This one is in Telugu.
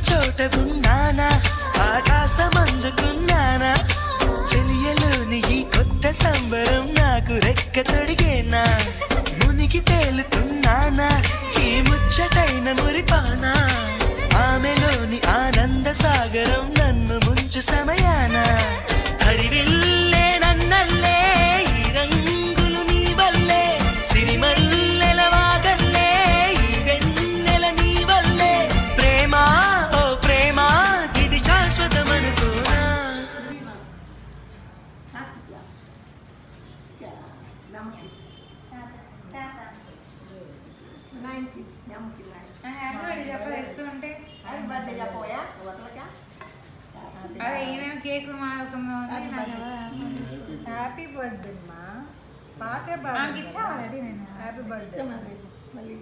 చోట ఉన్నానా ఆకాశం అందుకున్నానా చెలియలోని ఈ కొత్త సంబరం నాకు రెక్క తొడిగేనా మునిగి తేలుతున్నానా ఈ ముచ్చటైన మురిపానా ఆమెలోని ఆనంద సాగరం నన్ను ముంచు సమయాన హరివిల్లే నన్నల్లే ఈ రంగులు నీ వల్లే సిరిమల్లెల వాగల్లే ఈ వెన్నెల నీ వల్లే ప్రేమ ఓ ప్రేమ ఇది శాశ్వతమనుకోనా అదే ఏమేమి కేక్ హ్యాపీ బర్త్డే మా పాటే ఇచ్చా ఆల్రెడీ నేను హ్యాపీ బర్త్డే మళ్ళీ